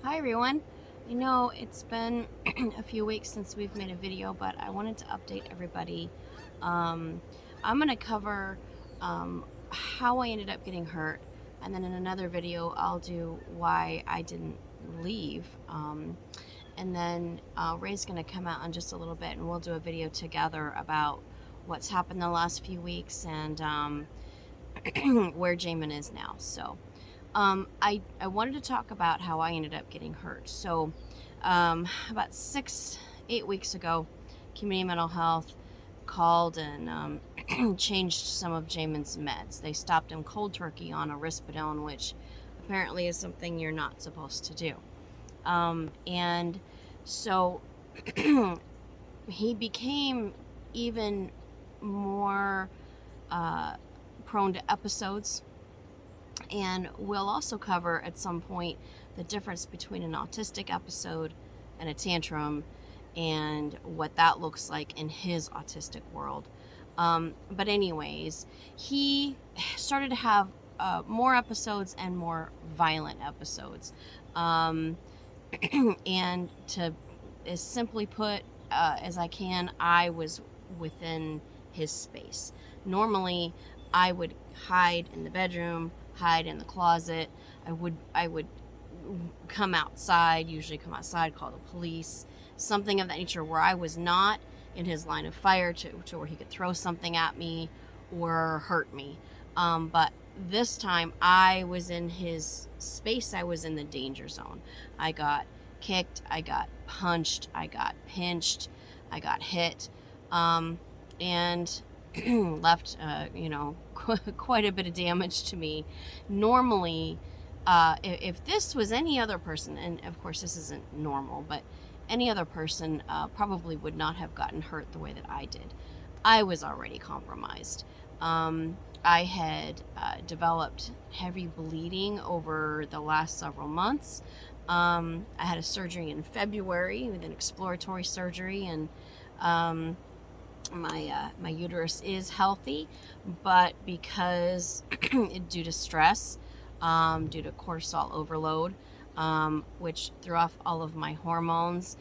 Hi everyone. I know it's been a few weeks since we've made a video, but I wanted to update everybody. Um, I'm going to cover how I ended up getting hurt, and then in another video I'll do why I didn't leave. And then Ray's going to come out in just a little bit, and we'll do a video together about what's happened the last few weeks and where Jamin is now. So I wanted to talk about how I ended up getting hurt. So, about 8 weeks ago, Community Mental Health called and changed some of Jamin's meds. They stopped him cold turkey on a risperidone, which apparently is something you're not supposed to do. And so he became even more prone to episodes. And we'll also cover at some point the difference between an autistic episode and a tantrum and what that looks like in his autistic world. But anyways, he started to have more episodes and more violent episodes. And to as simply put as I can, I was within his space. Normally, I would hide in the bedroom, hide in the closet. I would come outside, usually come outside, call the police, something of that nature, where I was not in his line of fire to where he could throw something at me or hurt me. But this time I was in his space. I was in the danger zone. I got kicked, I got punched, I got pinched, I got hit, and left, quite a bit of damage to me. Normally, if this was any other person, and of course this isn't normal, but any other person probably would not have gotten hurt the way that I did. I was already compromised. I had developed heavy bleeding over the last several months. I had a surgery in February with an exploratory surgery, and my uterus is healthy, but because due to stress, due to cortisol overload, which threw off all of my hormones,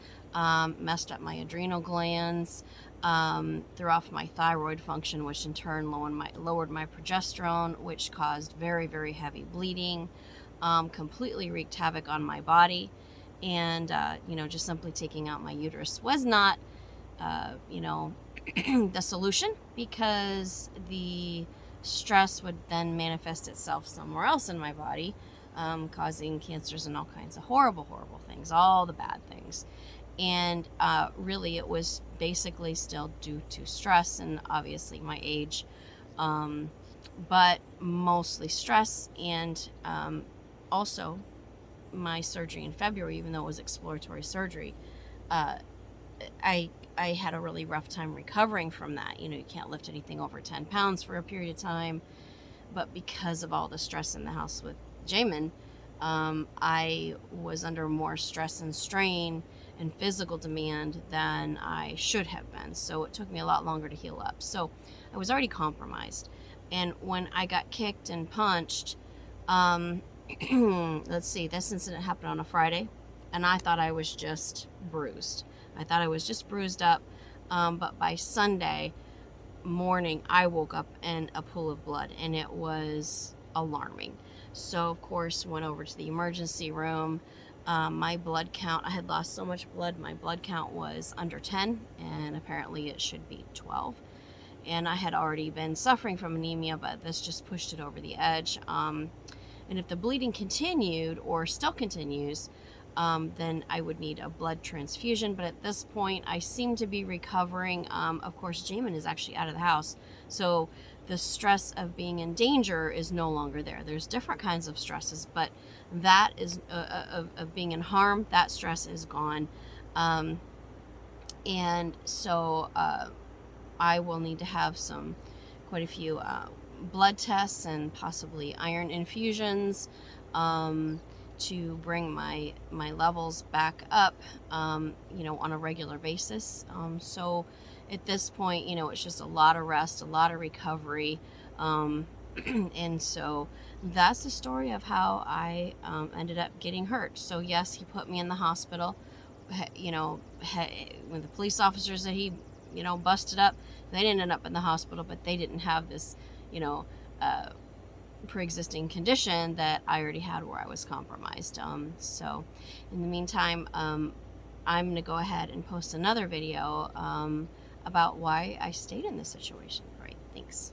messed up my adrenal glands, threw off my thyroid function, which in turn lowered my progesterone, which caused very, very heavy bleeding, completely wreaked havoc on my body. And, just simply taking out my uterus was not, the solution, because the stress would then manifest itself somewhere else in my body, causing cancers and all kinds of horrible, horrible things, all the bad things. And really, it was basically still due to stress and obviously my age, but mostly stress, and also my surgery in February, even though it was exploratory surgery. I had a really rough time recovering from that. You can't lift anything over 10 pounds for a period of time. But because of all the stress in the house with Jamin, I was under more stress and strain and physical demand than I should have been. So it took me a lot longer to heal up. So I was already compromised. And when I got kicked and punched, let's see, this incident happened on a Friday, and I thought I was just bruised. I thought I was just bruised up, but by Sunday morning, I woke up in a pool of blood, and it was alarming. So, of course, went over to the emergency room. My blood count, I had lost so much blood, my blood count was under 10, and apparently it should be 12. And I had already been suffering from anemia, but this just pushed it over the edge. And if the bleeding continued or still continues, then I would need a blood transfusion. But at this point, I seem to be recovering. Of course, Jamin is actually out of the house, so the stress of being in danger is no longer there. There's different kinds of stresses, but that is of being in harm, that stress is gone. And so I will need to have quite a few blood tests and possibly iron infusions, to bring my levels back up, on a regular basis. So at this point, it's just a lot of rest, a lot of recovery. And so that's the story of how I ended up getting hurt. So yes, he put me in the hospital. You know, when the police officers that he, you know, busted up, they didn't end up in the hospital, but they didn't have this, you know, uh, pre-existing condition that I already had where I was compromised. So in the meantime, I'm going to go ahead and post another video about why I stayed in this situation. All right, thanks.